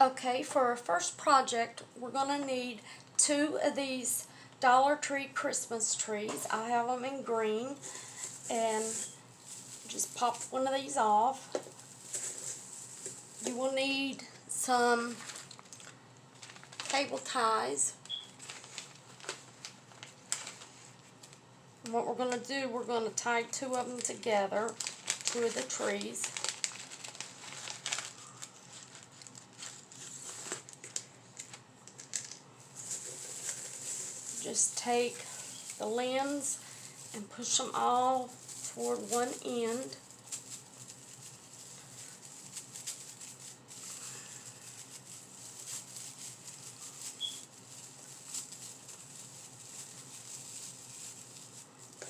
Okay, for our first project, we're going to need 2 of these Dollar Tree Christmas trees. I have them in green, and just pop one of these off. You will need some cable ties. And what we're going to do, we're going to tie 2 of them together, 2 of the trees. Just take the limbs and push them all toward one end.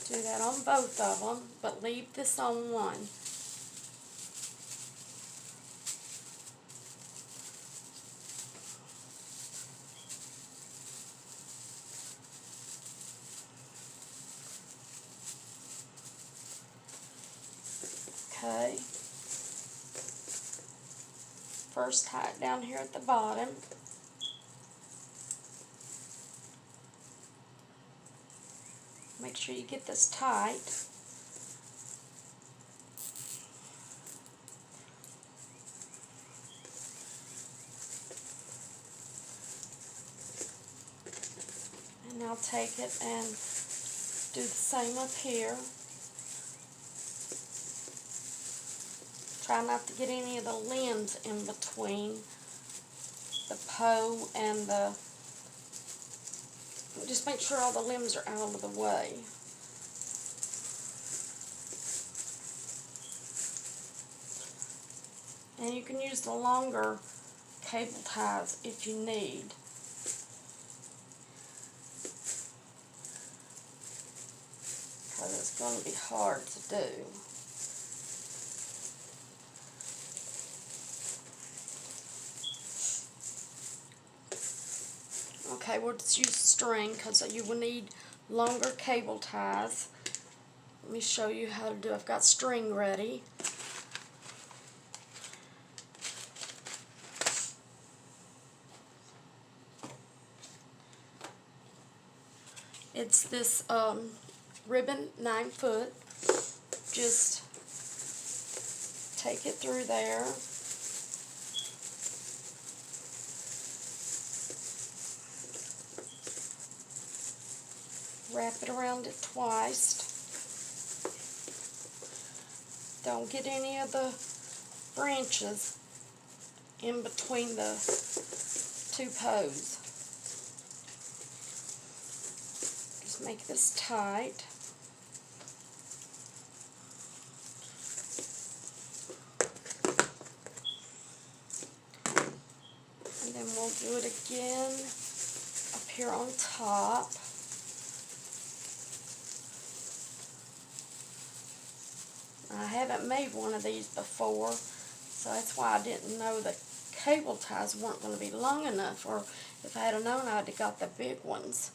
Do that on both of them, but leave this on one. Okay. First tie it down here at the bottom. Make sure you get this tight. And I'll take it and do the same up here. Try not to get any of the limbs in between the hoe and the... Just make sure all the limbs are out of the way. And you can use the longer cable ties if you need. Because it's going to be hard to do. Okay, we'll just use string because you will need longer cable ties. Let me show you how to do it. I've got string ready. It's this ribbon, 9 foot. Just take it through there. Wrap it around it twice. Don't get any of the branches in between the 2 poles. Just make this tight. And then we'll do it again up here on top. I haven't made one of these before, so that's why I didn't know the cable ties weren't going to be long enough, or if I had known, I'd have got the big ones.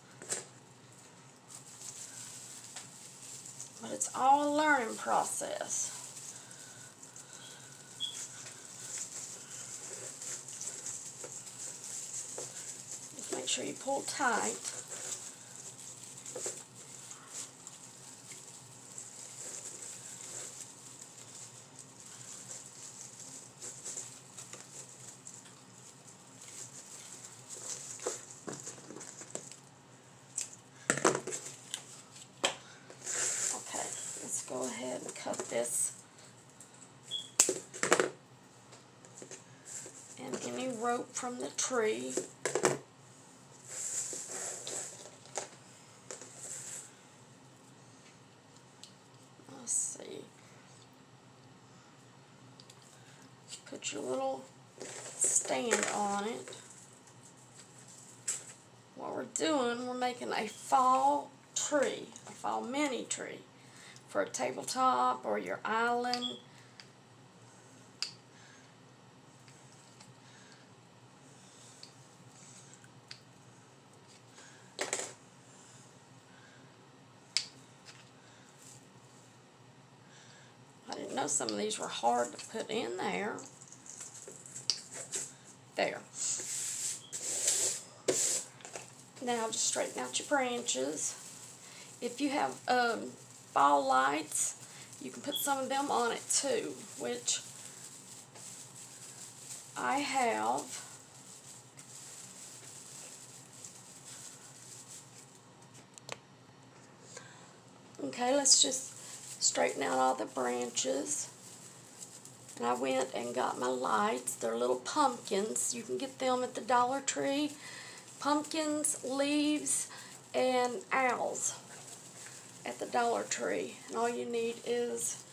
But it's all a learning process. Just make sure you pull tight. Go ahead and cut this, and any rope from the tree. Let's see. Put your little stand on it. What we're doing, we're making a fall tree, a fall mini tree, for a tabletop or your island. I didn't know some of these were hard to put in there. There. Now just straighten out your branches. If you have fall lights, you can put some of them on it too, which I have. Okay, let's just straighten out all the branches. And I went and got my lights. They're little pumpkins. You can get them at the Dollar Tree. Pumpkins, leaves, and owls at the Dollar Tree. And all you need is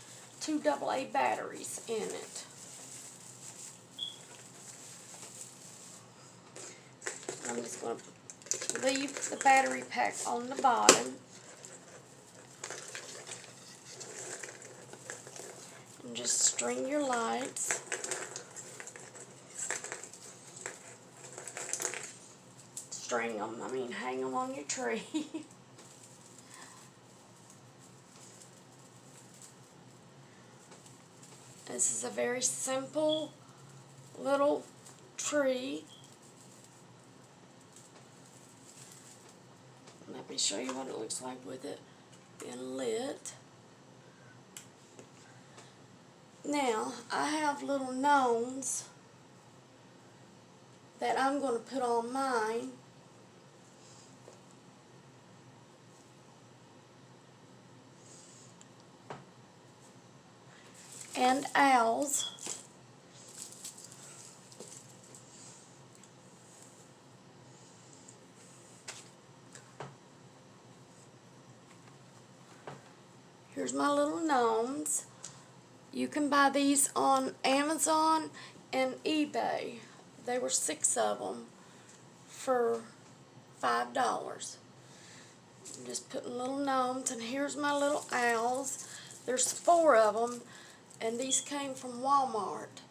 2 AA batteries in it. I'm just going to leave the battery pack on the bottom. And just string your lights. String them, I mean hang them on your tree. This is a very simple little tree. Let me show you what it looks like with it being lit. Now, I have little gnomes that I'm going to put on mine. And owls. Here's my little gnomes. You can buy these on Amazon and eBay. They were 6 of them for $5. I'm just putting little gnomes, and here's my little owls. There's 4 of them, and these came from Walmart.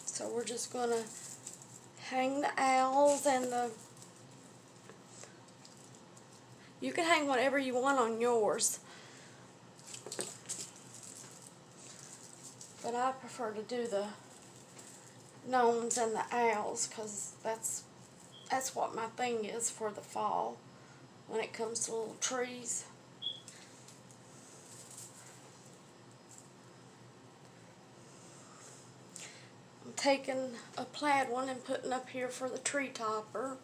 So we're just going to hang the owls and the... You can hang whatever you want on yours. But I prefer to do the gnomes and the owls because that's what my thing is for the fall when it comes to little trees. I'm taking a plaid one and putting up here for the tree topper.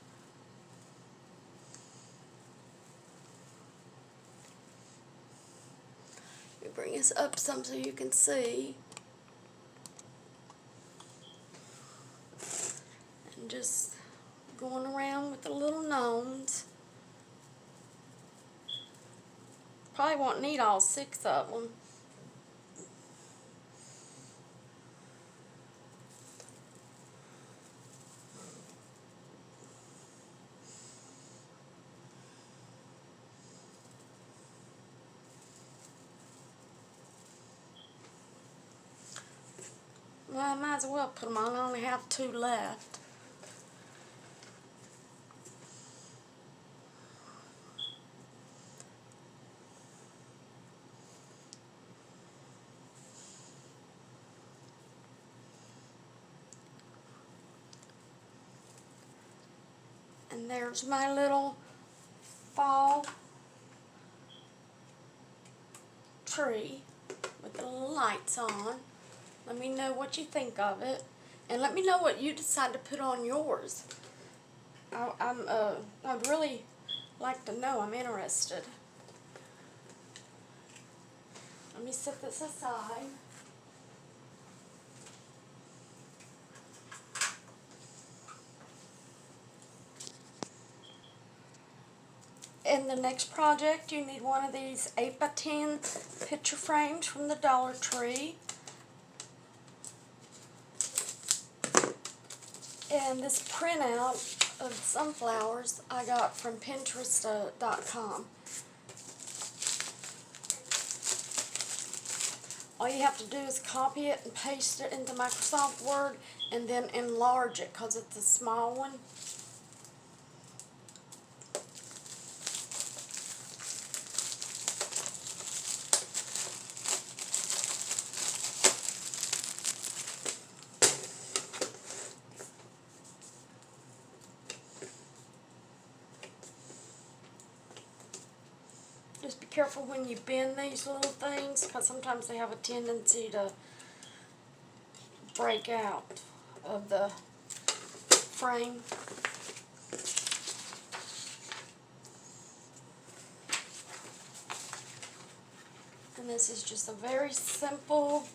Bring this up some so you can see. And just going around with the little gnomes. Probably won't need all 6 of them. Well, I might as well put them on. I only have 2 left. And there's my little fall tree with the little lights on. Let me know what you think of it, and let me know what you decide to put on yours. I'd really like to know. I'm interested. Let me set this aside. In the next project, you need one of these 8x10 picture frames from the Dollar Tree. And this printout of sunflowers I got from Pinterest.com. All you have to do is copy it and paste it into Microsoft Word and then enlarge it because it's a small one. careful when you bend these little things, because sometimes they have a tendency to break out of the frame. And this is just a very simple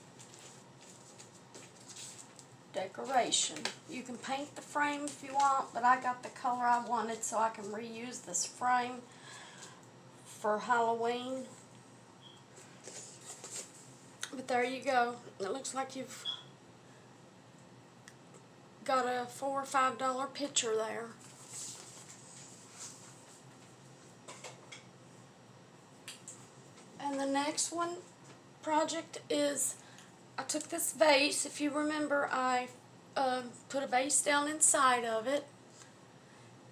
decoration. You can paint the frame if you want, but I got the color I wanted so I can reuse this frame for Halloween. But there you go. It looks like you've got a $4 or $5 picture there. And the next one project is, I took this vase. If you remember, I put a vase down inside of it,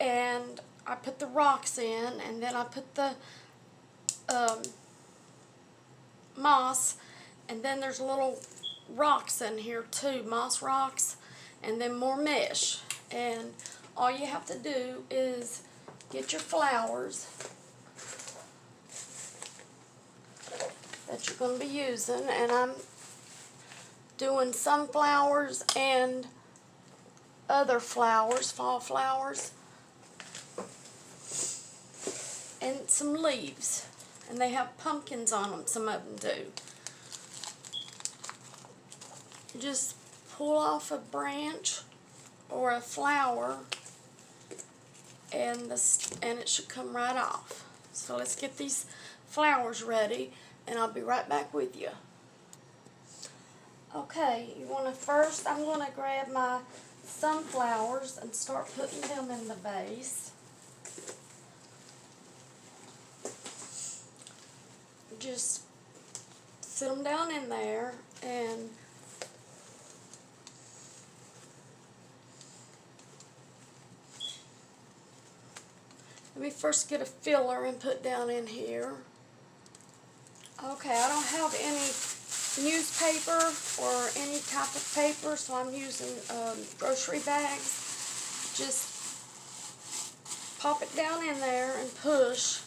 and I put the rocks in, and then I put the moss, and then there's little rocks in here too, moss rocks, and then more mesh. And all you have to do is get your flowers that you're going to be using, and I'm doing sunflowers and other flowers, fall flowers, and some leaves, and they have pumpkins on them, some of them do. Just pull off a branch or a flower, and it should come right off. So let's get these flowers ready, and I'll be right back with you. Okay, I'm going to grab my sunflowers and start putting them in the vase. Just sit them down in there, and let me first get a filler and put down in here. Okay, I don't have any newspaper or any type of paper, so I'm using grocery bags. Just pop it down in there and push.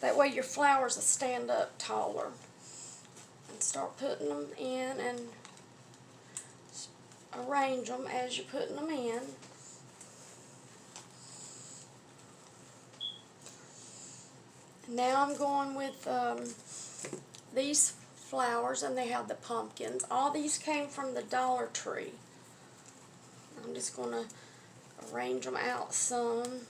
That way your flowers will stand up taller. And start putting them in and arrange them as you're putting them in. Now I'm going with these flowers, and they have the pumpkins. All these came from the Dollar Tree. I'm just going to arrange them out some.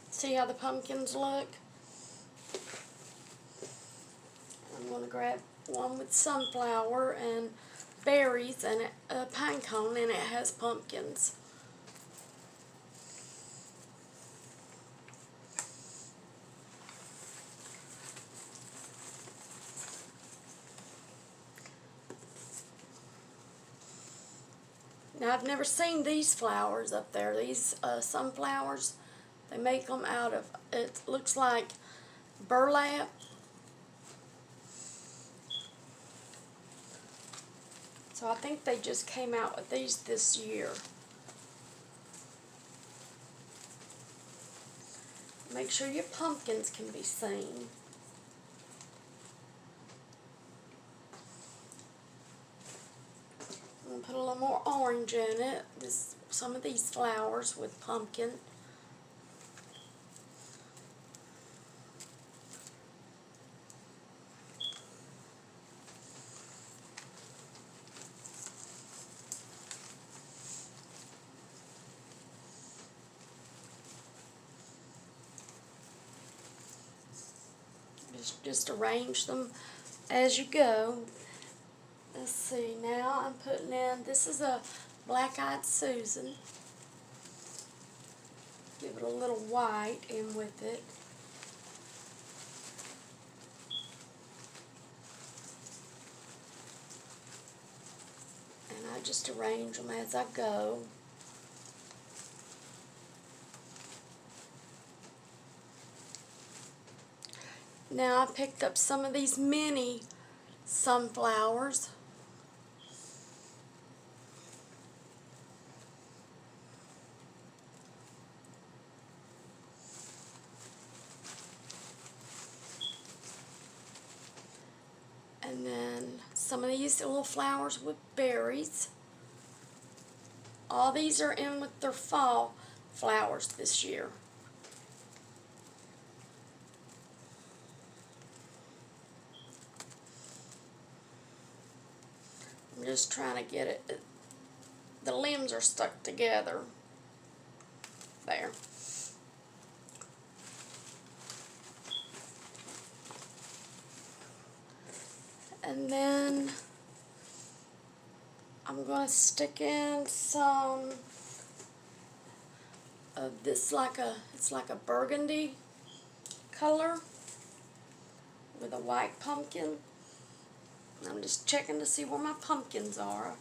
See how the pumpkins look? I'm going to grab one with sunflower and berries and a pine cone, and it has pumpkins. Now, I've never seen these flowers up there, these sunflowers. They make them out of, it looks like burlap. So I think they just came out with these this year. Make sure your pumpkins can be seen. I'm going to put a little more orange in it. Some of these flowers with pumpkin. Just arrange them as you go. Let's see, now I'm putting in, this is a Black-Eyed Susan. Give it a little white in with it. And I just arrange them as I go. Now I picked up some of these mini sunflowers. some of these little flowers with berries. All these are in with their fall flowers this year. I'm just trying to get it. The limbs are stuck together. There. And then I'm going to stick in some of this, it's like a burgundy color with a white pumpkin. I'm just checking to see where my pumpkins are.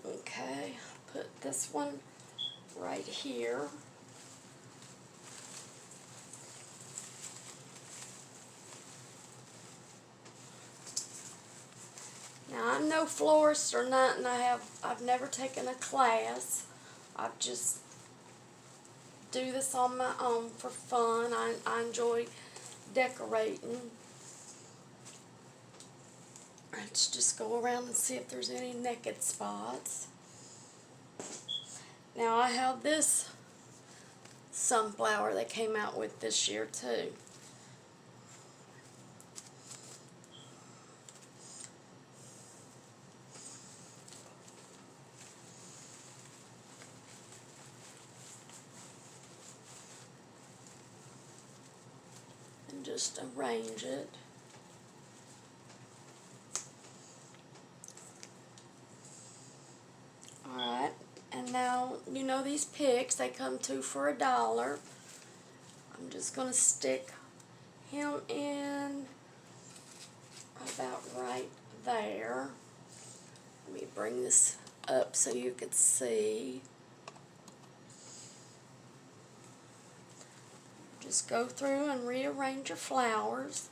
Okay, put this one right here. Now, I'm no florist or nothing. I've never taken a class. I just do this on my own for fun. I enjoy decorating. Let's just go around and see if there's any naked spots. Now, I have this sunflower they came out with this year too. And just arrange it. Alright, and now, you know these picks, they come 2 for $1. I'm just going to stick him in about right there. Let me bring this up so you can see. Just go through and rearrange your flowers.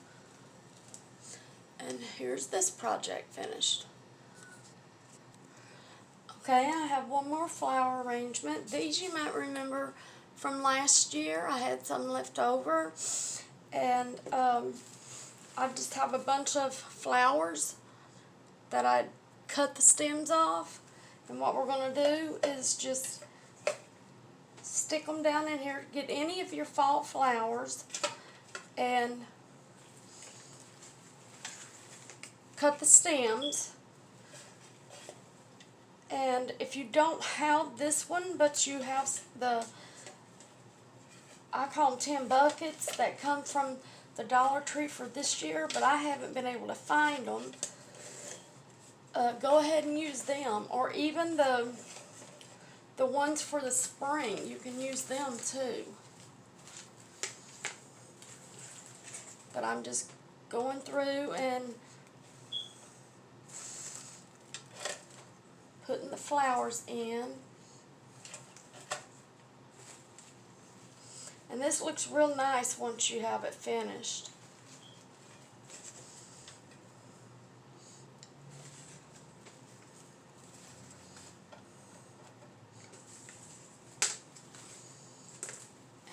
And here's this project finished. Okay, I have one more flower arrangement. These you might remember from last year. I had some left over. And I just have a bunch of flowers that I cut the stems off. And what we're going to do is just stick them down in here. Get any of your fall flowers and cut the stems. And if you don't have this one, but you have I call them 10 buckets that come from the Dollar Tree for this year, but I haven't been able to find them. Go ahead and use them, or even the ones for the spring. You can use them too. But I'm just going through and putting the flowers in. And this looks real nice once you have it finished.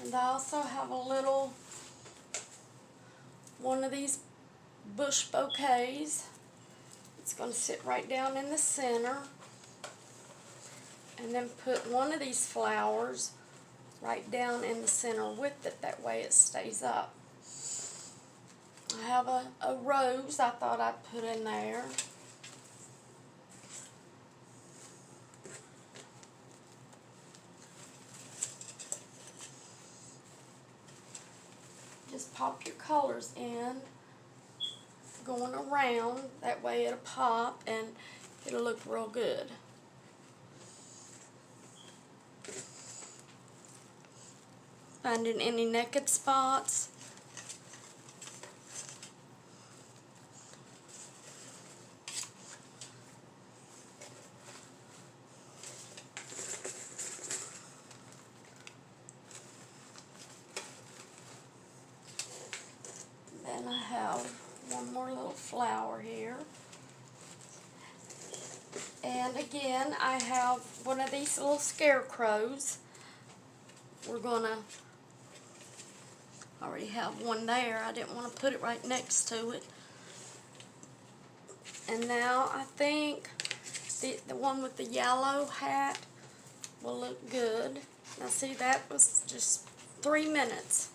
And I also have a little one of these bush bouquets. It's going to sit right down in the center. And then put one of these flowers right down in the center with it. That way it stays up. I have a rose I thought I'd put in there. Just pop your colors in, going around. That way it'll pop and it'll look real good. Finding any naked spots. Then I have one more little flower here. And again, I have one of these little scarecrows. We're going to I already have one there. I didn't want to put it right next to it. And now I think the one with the yellow hat will look good. Now see, that was just 3 minutes.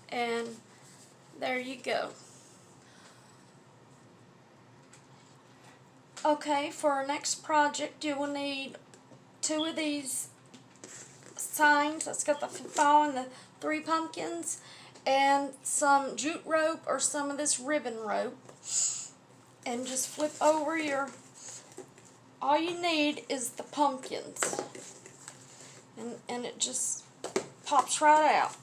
And there you go. Okay, for our next project, you will need 2 of these signs. Let's get the fall and the 3 pumpkins, and some jute rope or some of this ribbon rope. And just flip over your, all you need is the pumpkins. And it just pops right out.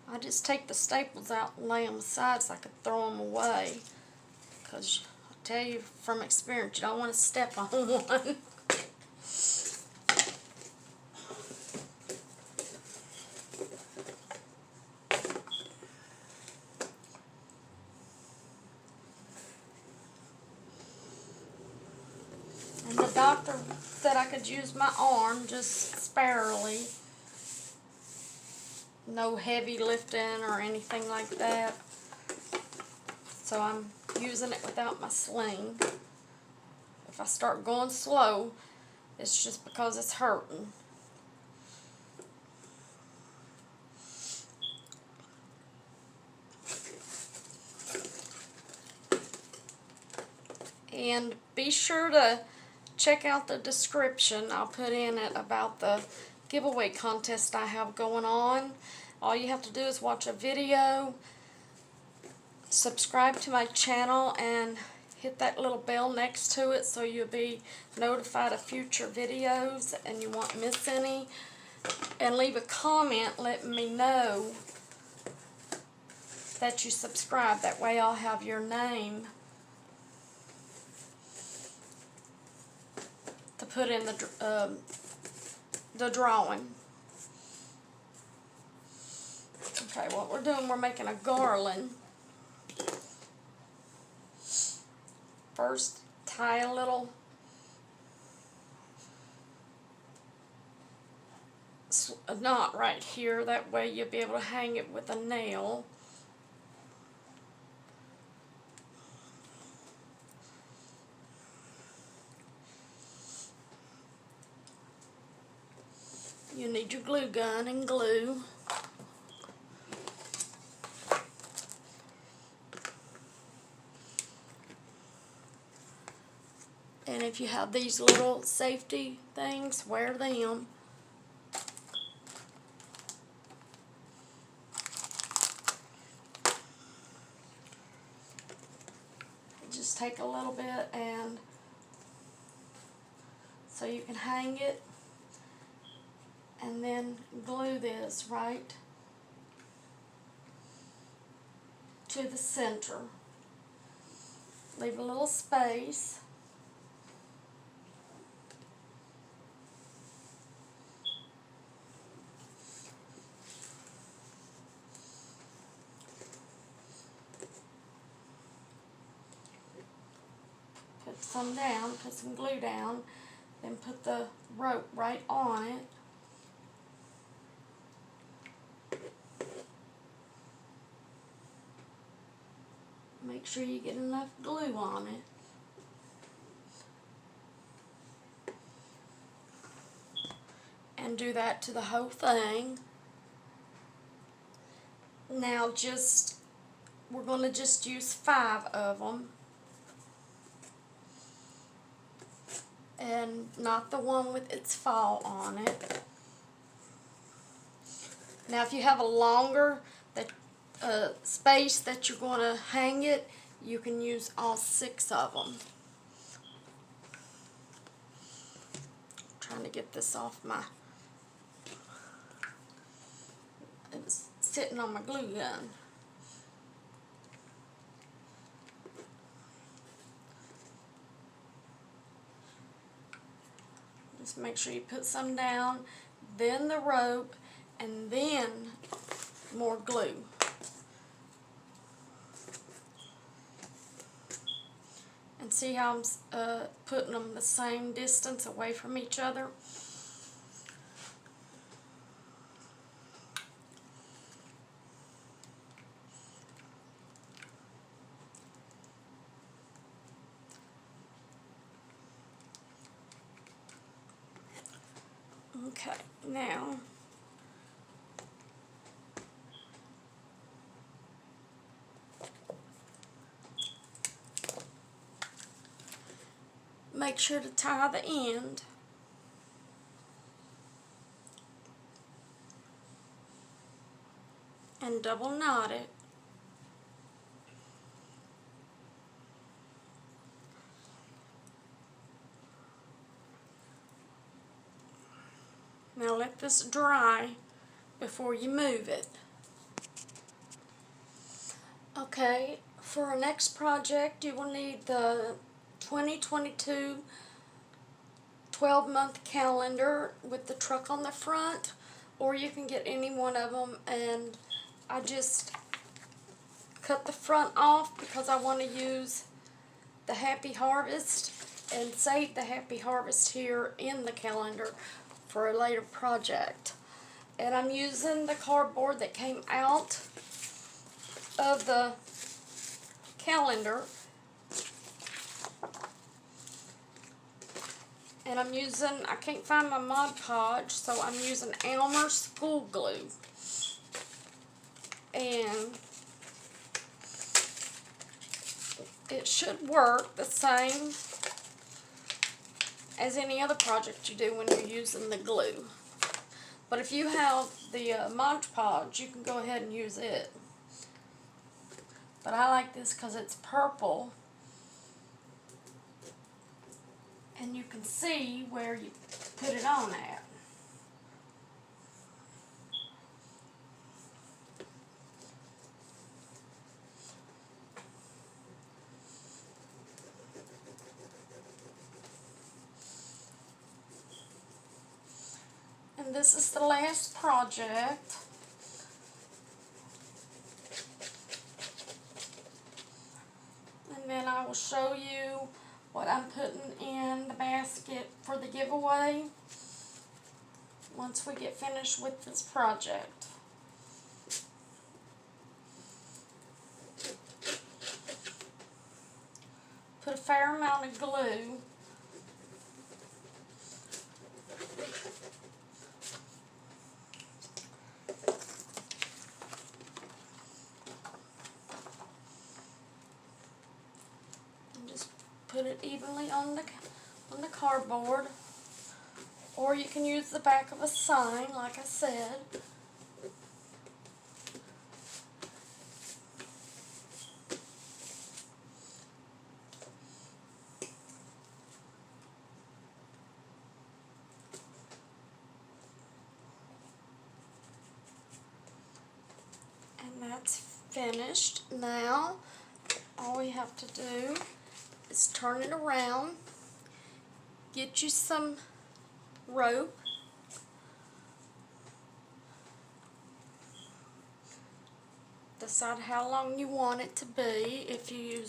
I just take the staples out and lay them aside so I could throw them away. Because I tell you from experience, you don't want to step on one. And the doctor said I could use my arm just sparingly. No heavy lifting or anything like that. So I'm using it without my sling. If I start going slow, it's just because it's hurting. And be sure to check out the description. I'll put in it about the giveaway contest I have going on. All you have to do is watch a video, subscribe to my channel, and hit that little bell next to it so you'll be notified of future videos and you won't miss any. And leave a comment letting me know that you subscribe. That way I'll have your name to put in the drawing. Okay, what we're doing, we're making a garland. First, tie a little knot right here. That way you'll be able to hang it with a nail. You need your glue gun and glue. And if you have these little safety things, wear them. Just take a little bit and so you can hang it, and then glue this right to the center. Leave a little space. Put some down, put some glue down, then put the rope right on it. Make sure you get enough glue on it. And do that to the whole thing. Now we're going to just use 5 of them. And not the one with its fall on it. Now if you have a longer space that you're going to hang it, you can use all 6 of them. I'm trying to get this off it was sitting on my glue gun. So make sure you put some down, then the rope, and then more glue. And see how I'm putting them the same distance away from each other? Okay, now make sure to tie the end. And double knot it. Now let this dry before you move it. Okay, for our next project you will need the 2022 12-month calendar with the truck on the front, or you can get any one of them, and I just cut the front off because I want to use the Happy Harvest and save the Happy Harvest here in the calendar for a later project. And I'm using the cardboard that came out of the calendar, and I'm using, I can't find my Mod Podge, so I'm using Elmer school glue. And it should work the same as any other project you do when you're using the glue. But if you have the Mod Podge, you can go ahead and use it. But I like this because it's purple, and you can see where you put it on at. And this is the last project. And then I will show you what I'm putting in the basket for the giveaway once we get finished with this project. Put a fair amount of glue. Put it evenly on the cardboard, or you can use the back of a sign, like I said. And that's finished. Now, all we have to do is turn it around, get you some rope, decide how long you want it to be. If you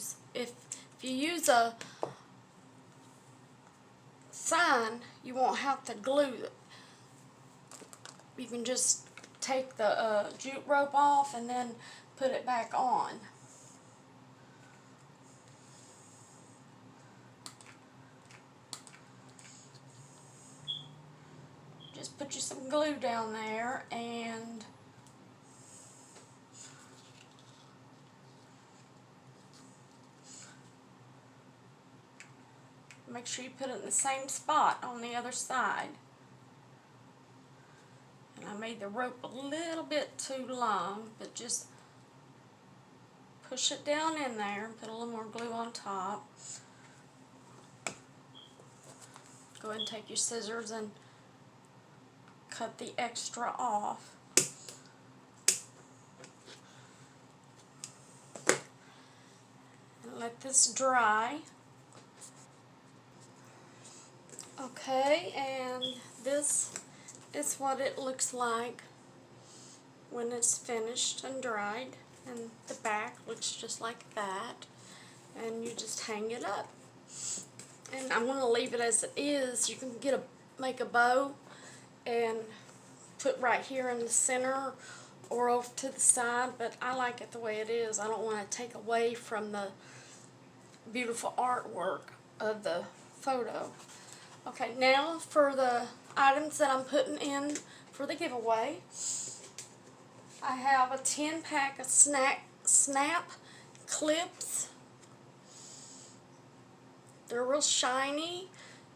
use a sign, you won't have to glue it. You can just take the jute rope off and then put it back on. Just put you some glue down there and make sure you put it in the same spot on the other side. And I made the rope a little bit too long, but just push it down in there and put a little more glue on top. Go ahead and take your scissors and cut the extra off. And let this dry. Okay, and this is what it looks like when it's finished and dried, and the back looks just like that, and you just hang it up. And I'm going to leave it as it is. You can make a bow and put right here in the center or off to the side, but I like it the way it is. I don't want to take away from the beautiful artwork of the photo. Okay, now for the items that I'm putting in for the giveaway. I have a 10-pack of snap clips. They're real shiny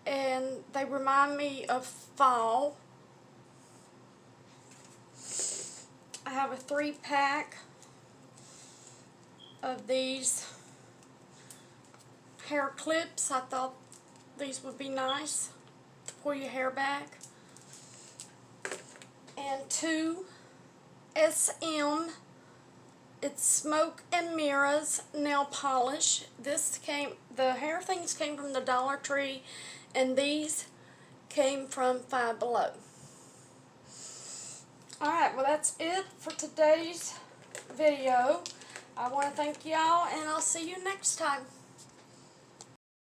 and they remind me of fall. I have a 3-pack of these hair clips. I thought these would be nice to pull your hair back. And 2 SM, it's Smoke and Mirrors nail polish. The hair things came from the Dollar Tree, and these came from Five Below. Alright, well that's it for today's video. I want to thank y'all, and I'll see you next time.